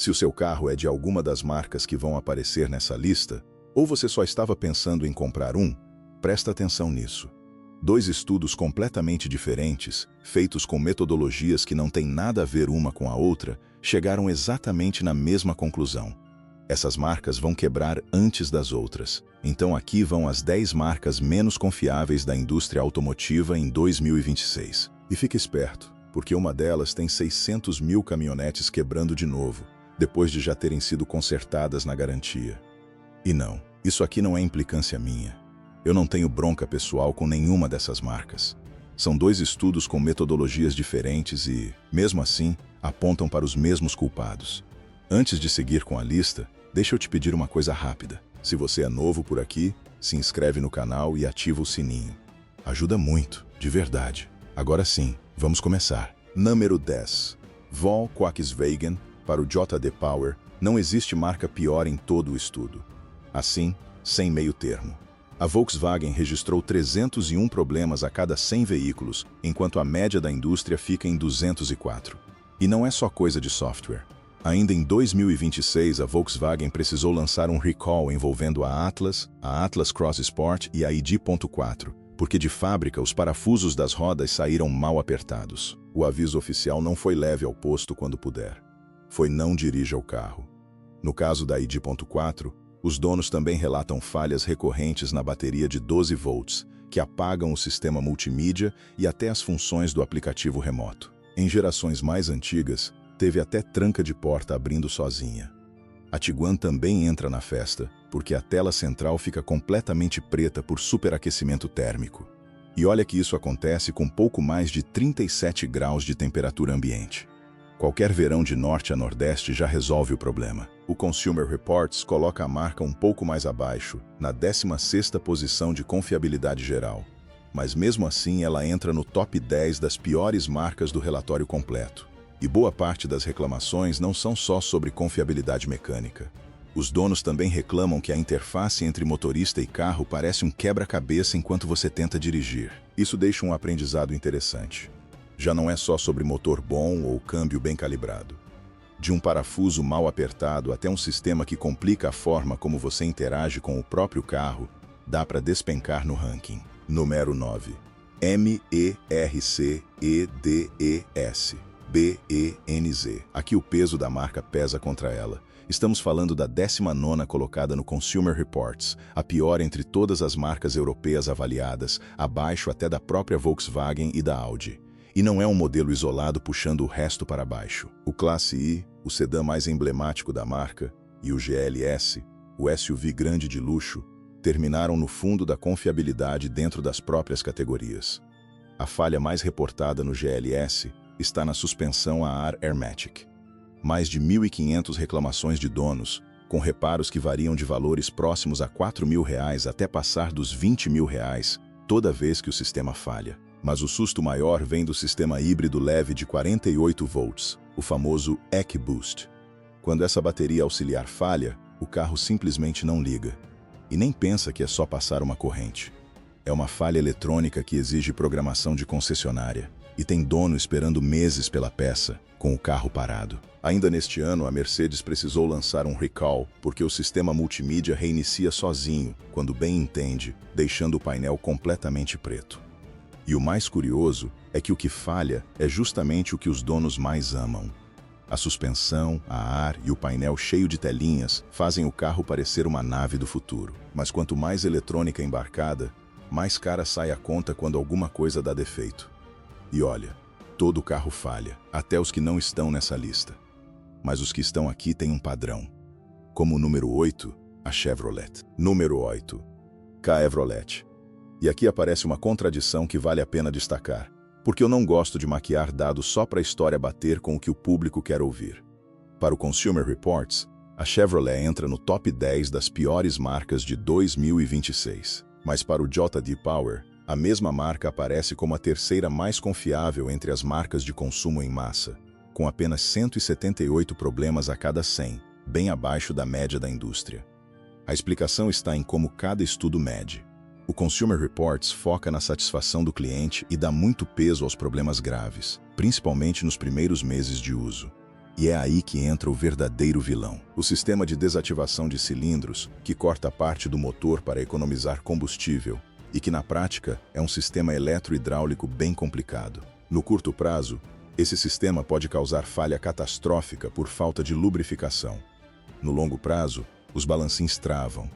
Se o seu carro é de alguma das marcas que vão aparecer nessa lista, ou você só estava pensando em comprar um, presta atenção nisso. 2 estudos completamente diferentes, feitos com metodologias que não têm nada a ver uma com a outra, chegaram exatamente na mesma conclusão. Essas marcas vão quebrar antes das outras. Então aqui vão as 10 marcas menos confiáveis da indústria automotiva em 2026. E fique esperto, porque uma delas tem 600 mil caminhonetes quebrando de novo, depois de já terem sido consertadas na garantia. E não, isso aqui não é implicância minha. Eu não tenho bronca pessoal com nenhuma dessas marcas. São 2 estudos com metodologias diferentes e, mesmo assim, apontam para os mesmos culpados. Antes de seguir com a lista, deixa eu te pedir uma coisa rápida. Se você é novo por aqui, se inscreve no canal e ativa o sininho. Ajuda muito, de verdade. Agora sim, vamos começar. Número 10. Volkswagen. Para o JD Power, não existe marca pior em todo o estudo. Assim, sem meio termo. A Volkswagen registrou 301 problemas a cada 100 veículos, enquanto a média da indústria fica em 204. E não é só coisa de software. Ainda em 2026, a Volkswagen precisou lançar um recall envolvendo a Atlas Cross Sport e a ID.4, porque de fábrica os parafusos das rodas saíram mal apertados. O aviso oficial não foi leve ao posto quando puder. Foi não dirija o carro. No caso da ID.4, os donos também relatam falhas recorrentes na bateria de 12 volts, que apagam o sistema multimídia e até as funções do aplicativo remoto. Em gerações mais antigas, teve até tranca de porta abrindo sozinha. A Tiguan também entra na festa, porque a tela central fica completamente preta por superaquecimento térmico. E olha que isso acontece com pouco mais de 37 graus de temperatura ambiente. Qualquer verão de norte a nordeste já resolve o problema. O Consumer Reports coloca a marca um pouco mais abaixo, na 16ª posição de confiabilidade geral. Mas mesmo assim ela entra no top 10 das piores marcas do relatório completo. E boa parte das reclamações não são só sobre confiabilidade mecânica. Os donos também reclamam que a interface entre motorista e carro parece um quebra-cabeça enquanto você tenta dirigir. Isso deixa um aprendizado interessante. Já não é só sobre motor bom ou câmbio bem calibrado. De um parafuso mal apertado até um sistema que complica a forma como você interage com o próprio carro, dá para despencar no ranking. Número 9. Mercedes Benz. Aqui o peso da marca pesa contra ela. Estamos falando da 19ª colocada no Consumer Reports, a pior entre todas as marcas europeias avaliadas, abaixo até da própria Volkswagen e da Audi. E não é um modelo isolado puxando o resto para baixo. O Classe I, o sedã mais emblemático da marca, e o GLS, o SUV grande de luxo, terminaram no fundo da confiabilidade dentro das próprias categorias. A falha mais reportada no GLS está na suspensão a ar Airmatic. Mais de 1.500 reclamações de donos, com reparos que variam de valores próximos a R$4.000 até passar dos R$20.000 toda vez que o sistema falha. Mas o susto maior vem do sistema híbrido leve de 48 volts, o famoso EcoBoost. Quando essa bateria auxiliar falha, o carro simplesmente não liga. E nem pensa que é só passar uma corrente. É uma falha eletrônica que exige programação de concessionária, e tem dono esperando meses pela peça, com o carro parado. Ainda neste ano, a Mercedes precisou lançar um recall, porque o sistema multimídia reinicia sozinho, quando bem entende, deixando o painel completamente preto. E o mais curioso é que o que falha é justamente o que os donos mais amam. A suspensão, a ar e o painel cheio de telinhas fazem o carro parecer uma nave do futuro. Mas quanto mais eletrônica embarcada, mais cara sai a conta quando alguma coisa dá defeito. E olha, todo carro falha, até os que não estão nessa lista. Mas os que estão aqui têm um padrão. Como o número 8, a Chevrolet. Número 8, Chevrolet. E aqui aparece uma contradição que vale a pena destacar, porque eu não gosto de maquiar dados só para a história bater com o que o público quer ouvir. Para o Consumer Reports, a Chevrolet entra no top 10 das piores marcas de 2026. Mas para o JD Power, a mesma marca aparece como a terceira mais confiável entre as marcas de consumo em massa, com apenas 178 problemas a cada 100, bem abaixo da média da indústria. A explicação está em como cada estudo mede. O Consumer Reports foca na satisfação do cliente e dá muito peso aos problemas graves, principalmente nos primeiros meses de uso. E é aí que entra o verdadeiro vilão. O sistema de desativação de cilindros, que corta parte do motor para economizar combustível, e que na prática é um sistema eletrohidráulico bem complicado. No curto prazo, esse sistema pode causar falha catastrófica por falta de lubrificação. No longo prazo, os balancins travam,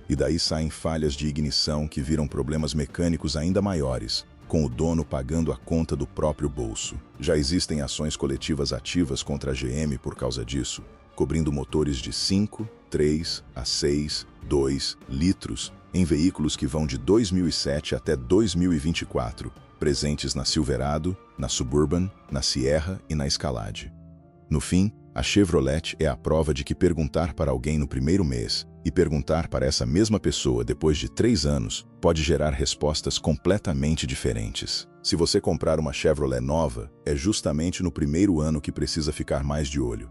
e daí saem falhas de ignição que viram problemas mecânicos ainda maiores, com o dono pagando a conta do próprio bolso. Já existem ações coletivas ativas contra a GM por causa disso, cobrindo motores de 5, 3 a 6, 2 litros em veículos que vão de 2007 até 2024, presentes na Silverado, na Suburban, na Sierra e na Escalade. No fim, a Chevrolet é a prova de que perguntar para alguém no primeiro mês e perguntar para essa mesma pessoa depois de 3 anos pode gerar respostas completamente diferentes. Se você comprar uma Chevrolet nova, é justamente no primeiro ano que precisa ficar mais de olho.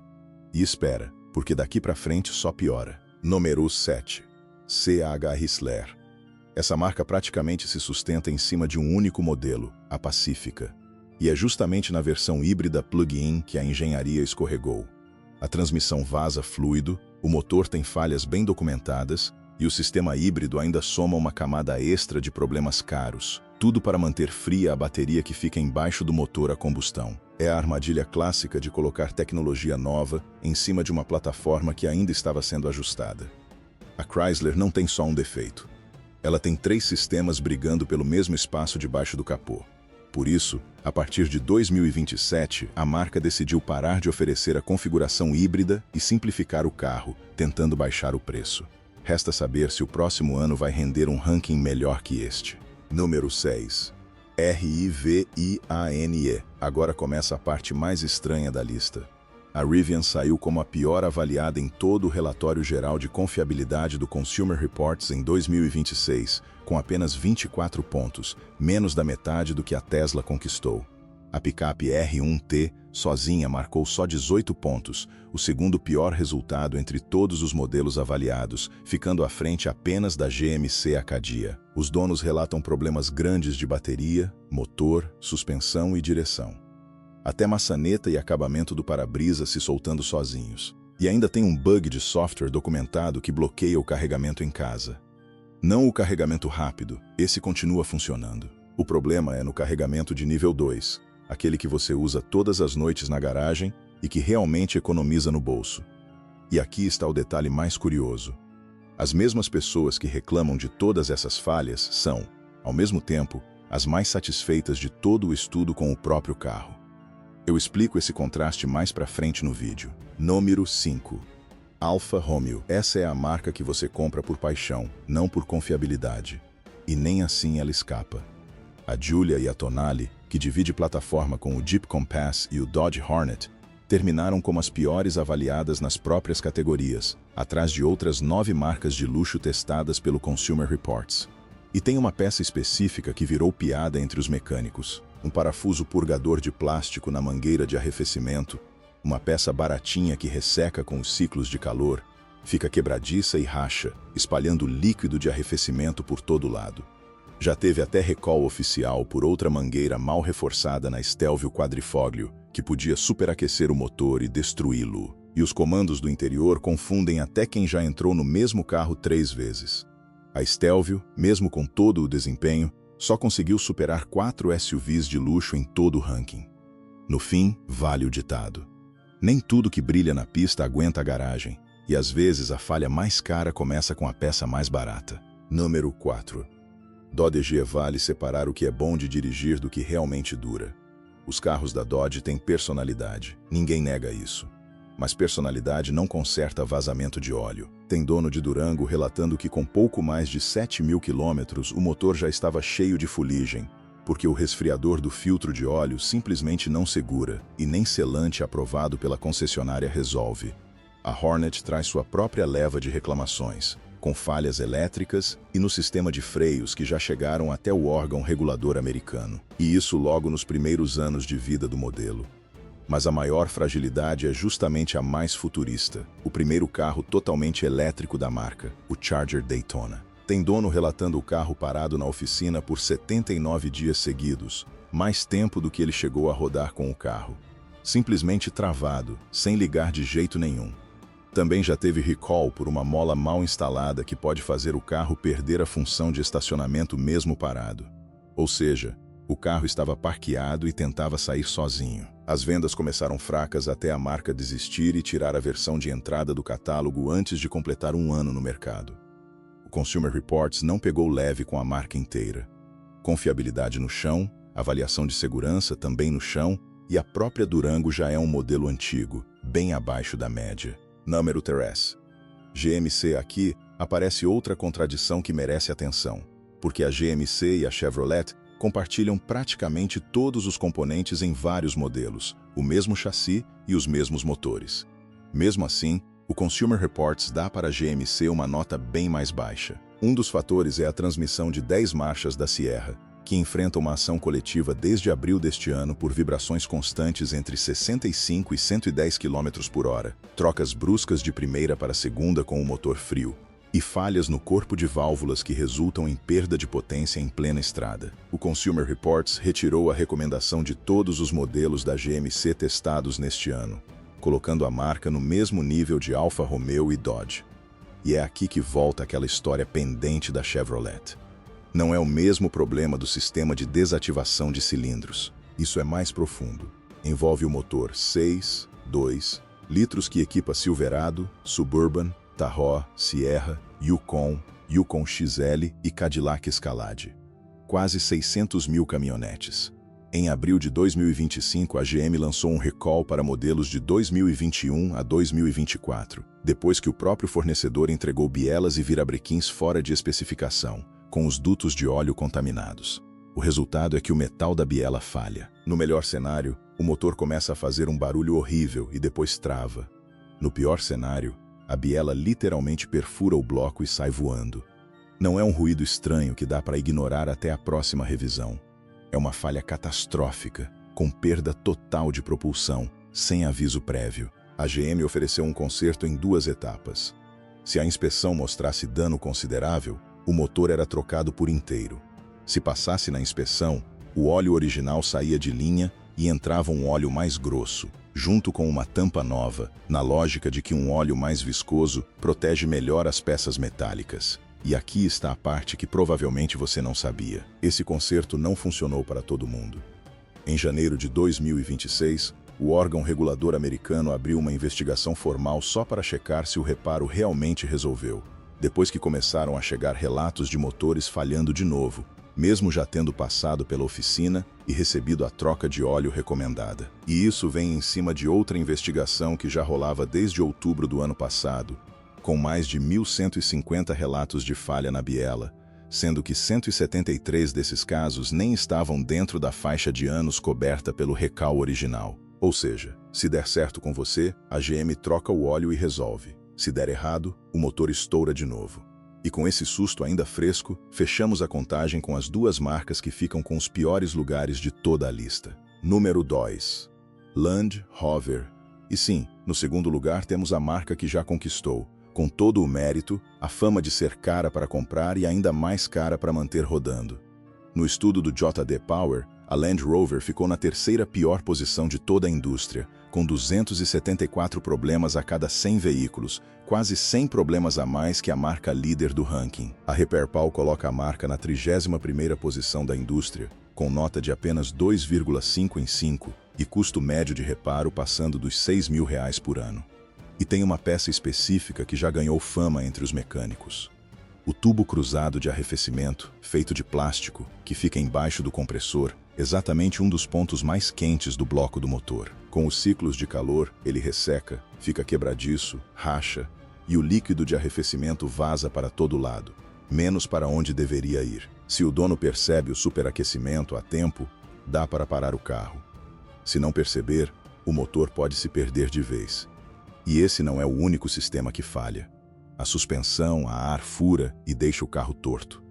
E espera, porque daqui para frente só piora. Número 7. CH Chrysler. Essa marca praticamente se sustenta em cima de um único modelo, a Pacifica. E é justamente na versão híbrida plug-in que a engenharia escorregou. A transmissão vaza fluido, o motor tem falhas bem documentadas e o sistema híbrido ainda soma uma camada extra de problemas caros, tudo para manter fria a bateria que fica embaixo do motor a combustão. É a armadilha clássica de colocar tecnologia nova em cima de uma plataforma que ainda estava sendo ajustada. A Chrysler não tem só um defeito. Ela tem 3 sistemas brigando pelo mesmo espaço debaixo do capô. Por isso, a partir de 2027, a marca decidiu parar de oferecer a configuração híbrida e simplificar o carro, tentando baixar o preço. Resta saber se o próximo ano vai render um ranking melhor que este. Número 6. Riviane. Agora começa a parte mais estranha da lista. A Rivian saiu como a pior avaliada em todo o relatório geral de confiabilidade do Consumer Reports em 2026, com apenas 24 pontos, menos da metade do que a Tesla conquistou. A picape R1T sozinha marcou só 18 pontos, o segundo pior resultado entre todos os modelos avaliados, ficando à frente apenas da GMC Acadia. Os donos relatam problemas grandes de bateria, motor, suspensão e direção. Até maçaneta e acabamento do para-brisa se soltando sozinhos. E ainda tem um bug de software documentado que bloqueia o carregamento em casa. Não o carregamento rápido, esse continua funcionando. O problema é no carregamento de nível 2, aquele que você usa todas as noites na garagem e que realmente economiza no bolso. E aqui está o detalhe mais curioso. As mesmas pessoas que reclamam de todas essas falhas são, ao mesmo tempo, as mais satisfeitas de todo o estudo com o próprio carro. Eu explico esse contraste mais pra frente no vídeo. Número 5. Alfa Romeo. Essa é a marca que você compra por paixão, não por confiabilidade. E nem assim ela escapa. A Giulia e a Tonale, que divide plataforma com o Jeep Compass e o Dodge Hornet, terminaram como as piores avaliadas nas próprias categorias, atrás de outras 9 marcas de luxo testadas pelo Consumer Reports. E tem uma peça específica que virou piada entre os mecânicos. Um parafuso purgador de plástico na mangueira de arrefecimento, uma peça baratinha que resseca com os ciclos de calor, fica quebradiça e racha, espalhando líquido de arrefecimento por todo lado. Já teve até recall oficial por outra mangueira mal reforçada na Stelvio Quadrifoglio, que podia superaquecer o motor e destruí-lo. E os comandos do interior confundem até quem já entrou no mesmo carro 3 vezes. A Stelvio, mesmo com todo o desempenho, só conseguiu superar 4 SUVs de luxo em todo o ranking. No fim, vale o ditado. Nem tudo que brilha na pista aguenta a garagem, e às vezes a falha mais cara começa com a peça mais barata. Número 4. Dodge. Vale separar o que é bom de dirigir do que realmente dura. Os carros da Dodge têm personalidade, ninguém nega isso. Mas personalidade não conserta vazamento de óleo. Tem dono de Durango relatando que com pouco mais de 7.000 quilômetros o motor já estava cheio de fuligem, porque o resfriador do filtro de óleo simplesmente não segura e nem selante aprovado pela concessionária resolve. A Hornet traz sua própria leva de reclamações, com falhas elétricas e no sistema de freios que já chegaram até o órgão regulador americano. E isso logo nos primeiros anos de vida do modelo. Mas a maior fragilidade é justamente a mais futurista, o primeiro carro totalmente elétrico da marca, o Charger Daytona. Tem dono relatando o carro parado na oficina por 79 dias seguidos, mais tempo do que ele chegou a rodar com o carro. simplesmente travado, sem ligar de jeito nenhum. Também já teve recall por uma mola mal instalada que pode fazer o carro perder a função de estacionamento mesmo parado. Ou seja, o carro estava parqueado e tentava sair sozinho. As vendas começaram fracas até a marca desistir e tirar a versão de entrada do catálogo antes de completar um ano no mercado. O Consumer Reports não pegou leve com a marca inteira. Confiabilidade no chão, avaliação de segurança também no chão, e a própria Durango já é um modelo antigo, bem abaixo da média. Número 3. GMC. Aqui aparece outra contradição que merece atenção, porque a GMC e a Chevrolet compartilham praticamente todos os componentes em vários modelos, o mesmo chassi e os mesmos motores. Mesmo assim, o Consumer Reports dá para a GMC uma nota bem mais baixa. Um dos fatores é a transmissão de 10 marchas da Sierra, que enfrenta uma ação coletiva desde abril deste ano por vibrações constantes entre 65 e 110 km por hora, trocas bruscas de primeira para segunda com o motor frio, e falhas no corpo de válvulas que resultam em perda de potência em plena estrada. O Consumer Reports retirou a recomendação de todos os modelos da GMC testados neste ano, colocando a marca no mesmo nível de Alfa Romeo e Dodge. E é aqui que volta aquela história pendente da Chevrolet. Não é o mesmo problema do sistema de desativação de cilindros. Isso é mais profundo. Envolve o motor 6.2 litros que equipa Silverado, Suburban, Tahoe, Sierra, Yukon, Yukon XL e Cadillac Escalade. Quase 600 mil caminhonetes. Em abril de 2025, a GM lançou um recall para modelos de 2021 a 2024, depois que o próprio fornecedor entregou bielas e virabrequins fora de especificação, com os dutos de óleo contaminados. O resultado é que o metal da biela falha. No melhor cenário, o motor começa a fazer um barulho horrível e depois trava. No pior cenário, a biela literalmente perfura o bloco e sai voando. Não é um ruído estranho que dá para ignorar até a próxima revisão. É uma falha catastrófica, com perda total de propulsão, sem aviso prévio. A GM ofereceu um conserto em 2 etapas. Se a inspeção mostrasse dano considerável, o motor era trocado por inteiro. Se passasse na inspeção, o óleo original saía de linha e entrava um óleo mais grosso, junto com uma tampa nova, na lógica de que um óleo mais viscoso protege melhor as peças metálicas. E aqui está a parte que provavelmente você não sabia. Esse conserto não funcionou para todo mundo. Em janeiro de 2026, o órgão regulador americano abriu uma investigação formal só para checar se o reparo realmente resolveu, depois que começaram a chegar relatos de motores falhando de novo, mesmo já tendo passado pela oficina e recebido a troca de óleo recomendada. E isso vem em cima de outra investigação que já rolava desde outubro do ano passado, com mais de 1.150 relatos de falha na biela, sendo que 173 desses casos nem estavam dentro da faixa de anos coberta pelo recall original. Ou seja, se der certo com você, a GM troca o óleo e resolve. Se der errado, o motor estoura de novo. E com esse susto ainda fresco, fechamos a contagem com as 2 marcas que ficam com os piores lugares de toda a lista. Número 2. Land Rover. E sim, no segundo lugar temos a marca que já conquistou, com todo o mérito, a fama de ser cara para comprar e ainda mais cara para manter rodando. No estudo do JD Power, a Land Rover ficou na 3ª pior posição de toda a indústria, com 274 problemas a cada 100 veículos, quase 100 problemas a mais que a marca líder do ranking. A RepairPal coloca a marca na 31ª posição da indústria, com nota de apenas 2,5 em 5 e custo médio de reparo passando dos R$6.000 por ano. E tem uma peça específica que já ganhou fama entre os mecânicos. O tubo cruzado de arrefecimento, feito de plástico, que fica embaixo do compressor, exatamente um dos pontos mais quentes do bloco do motor. Com os ciclos de calor, ele resseca, fica quebradiço, racha, e o líquido de arrefecimento vaza para todo lado, menos para onde deveria ir. Se o dono percebe o superaquecimento a tempo, dá para parar o carro. Se não perceber, o motor pode se perder de vez. E esse não é o único sistema que falha. A suspensão a ar fura e deixa o carro torto.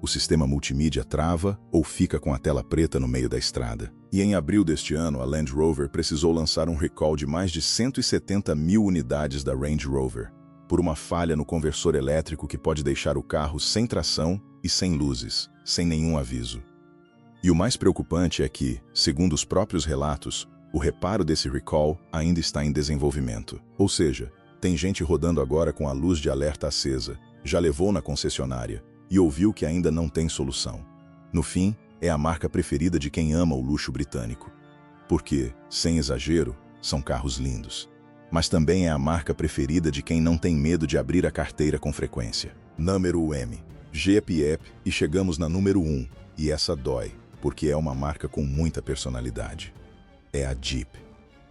O sistema multimídia trava ou fica com a tela preta no meio da estrada. E em abril deste ano, a Land Rover precisou lançar um recall de mais de 170 mil unidades da Range Rover, por uma falha no conversor elétrico que pode deixar o carro sem tração e sem luzes, sem nenhum aviso. E o mais preocupante é que, segundo os próprios relatos, O reparo desse recall ainda está em desenvolvimento. Ou seja, tem gente rodando agora com a luz de alerta acesa, já levou na concessionária e ouviu que ainda não tem solução. No fim, é a marca preferida de quem ama o luxo britânico. Porque, sem exagero, são carros lindos. Mas também é a marca preferida de quem não tem medo de abrir a carteira com frequência. Número M. Jeep. E chegamos na número 1. E essa dói, porque é uma marca com muita personalidade. É a Jeep.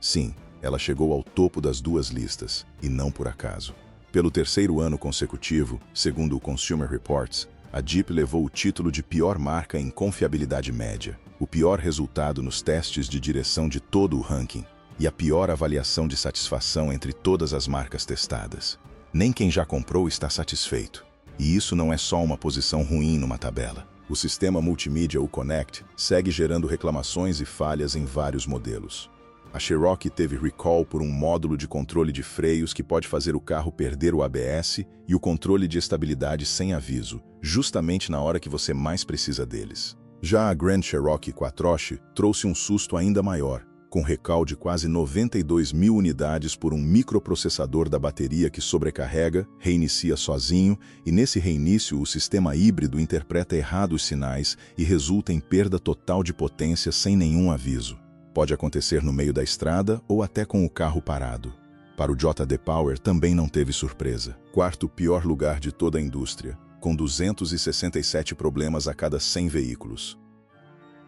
Sim, ela chegou ao topo das duas listas, e não por acaso. Pelo terceiro ano consecutivo, segundo o Consumer Reports, a Jeep levou o título de pior marca em confiabilidade média, o pior resultado nos testes de direção de todo o ranking e a pior avaliação de satisfação entre todas as marcas testadas. Nem quem já comprou está satisfeito. E isso não é só uma posição ruim numa tabela. O sistema multimídia, o Connect, segue gerando reclamações e falhas em vários modelos. A Cherokee teve recall por um módulo de controle de freios que pode fazer o carro perder o ABS e o controle de estabilidade sem aviso, justamente na hora que você mais precisa deles. Já a Grand Cherokee Quattroche trouxe um susto ainda maior, com recall de quase 92.000 unidades por um microprocessador da bateria que sobrecarrega, reinicia sozinho e nesse reinício o sistema híbrido interpreta errado os sinais e resulta em perda total de potência sem nenhum aviso. Pode acontecer no meio da estrada ou até com o carro parado. Para o JD Power também não teve surpresa. Quarto pior lugar de toda a indústria, com 267 problemas a cada 100 veículos.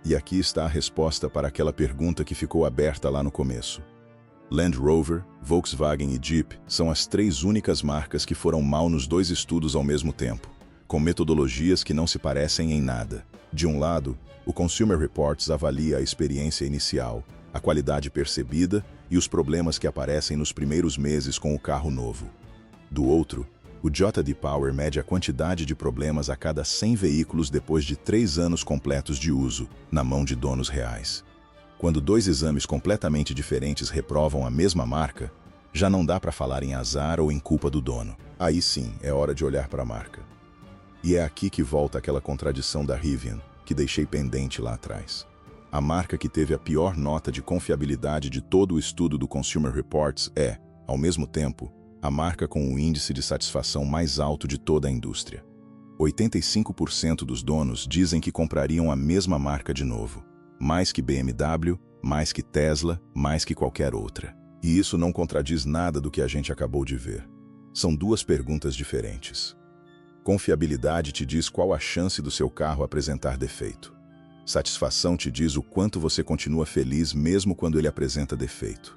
E aqui está a resposta para aquela pergunta que ficou aberta lá no começo. Land Rover, Volkswagen e Jeep são as três únicas marcas que foram mal nos dois estudos ao mesmo tempo, com metodologias que não se parecem em nada. De um lado, o Consumer Reports avalia a experiência inicial, a qualidade percebida e os problemas que aparecem nos primeiros meses com o carro novo. Do outro, o JD Power mede a quantidade de problemas a cada 100 veículos depois de 3 anos completos de uso, na mão de donos reais. Quando dois exames completamente diferentes reprovam a mesma marca, já não dá para falar em azar ou em culpa do dono. Aí sim, é hora de olhar para a marca. E é aqui que volta aquela contradição da Rivian, que deixei pendente lá atrás. A marca que teve a pior nota de confiabilidade de todo o estudo do Consumer Reports é, ao mesmo tempo, a marca com o índice de satisfação mais alto de toda a indústria. 85% dos donos dizem que comprariam a mesma marca de novo. Mais que BMW, mais que Tesla, mais que qualquer outra. E isso não contradiz nada do que a gente acabou de ver. São duas perguntas diferentes. Confiabilidade te diz qual a chance do seu carro apresentar defeito. Satisfação te diz o quanto você continua feliz mesmo quando ele apresenta defeito.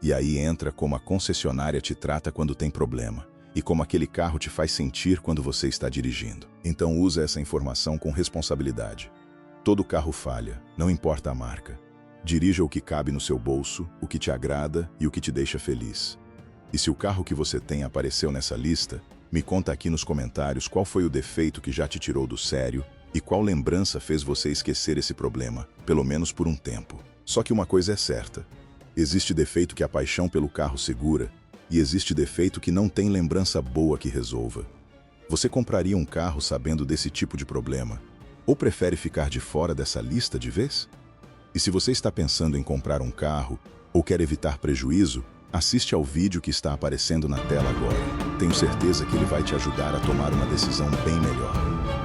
E aí entra como a concessionária te trata quando tem problema, e como aquele carro te faz sentir quando você está dirigindo. Então usa essa informação com responsabilidade. Todo carro falha, não importa a marca. Dirija o que cabe no seu bolso, o que te agrada e o que te deixa feliz. E se o carro que você tem apareceu nessa lista, me conta aqui nos comentários qual foi o defeito que já te tirou do sério e qual lembrança fez você esquecer esse problema, pelo menos por um tempo. Só que uma coisa é certa. Existe defeito que a paixão pelo carro segura e existe defeito que não tem lembrança boa que resolva. Você compraria um carro sabendo desse tipo de problema? Ou prefere ficar de fora dessa lista de vez? E se você está pensando em comprar um carro ou quer evitar prejuízo, assiste ao vídeo que está aparecendo na tela agora. Tenho certeza que ele vai te ajudar a tomar uma decisão bem melhor.